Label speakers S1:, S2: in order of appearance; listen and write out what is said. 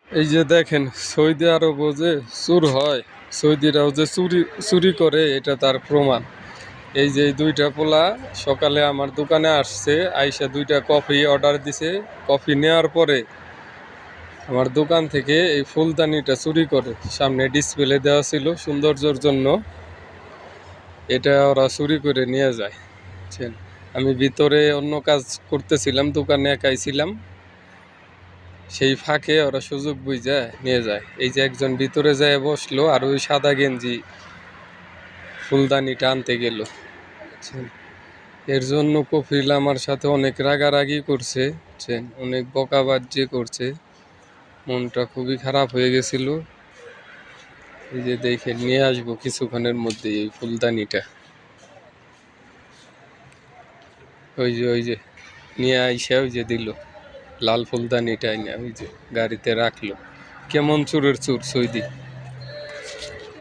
S1: এই যে দেখেন, সৌদি আরবও যে চুর হয়, সৌদিরাও যে চুরি চুরি করে, এটা তার প্রমাণ। এই যে এই দুইটা পোলা সকালে আমার দোকানে আসছে, আইসা দুইটা কফি অর্ডার দিছে। কফি নেওয়ার পরে আমার দোকান থেকে এই ফুলদানিটা চুরি করে, সামনে ডিসপ্লে দেওয়া ছিল সৌন্দর্যের জন্য, এটা ওরা চুরি করে নিয়ে যায়। বুঝছেন? আমি ভিতরে অন্য কাজ করতেছিলাম, দোকানে একাই ছিলাম, সেই ফাঁকে ওরা সুযোগ বুঝে নিয়ে যায়। এই যে একজন ভিতরে যায় বসলো, আর ওই সাদা গেঞ্জি ফুলদানিটা আনতে গেল। বুঝছেন? এর জন্য কফিল আমার সাথে অনেক রাগারাগি করছে, বুঝছেন, অনেক বকাবাজি করছে, মনটা খুবই খারাপ হয়ে গেছিল। এই যে দেখে নিয়ে আসবো কিছুক্ষণের মধ্যে এই ফুলদানিটা। ওই যে নিয়ে আইসা ওই যে দিল লাল ফুলদানিটা, ওই যে গাড়িতে রাখলো। কেমন চোরের চোর সৌদি!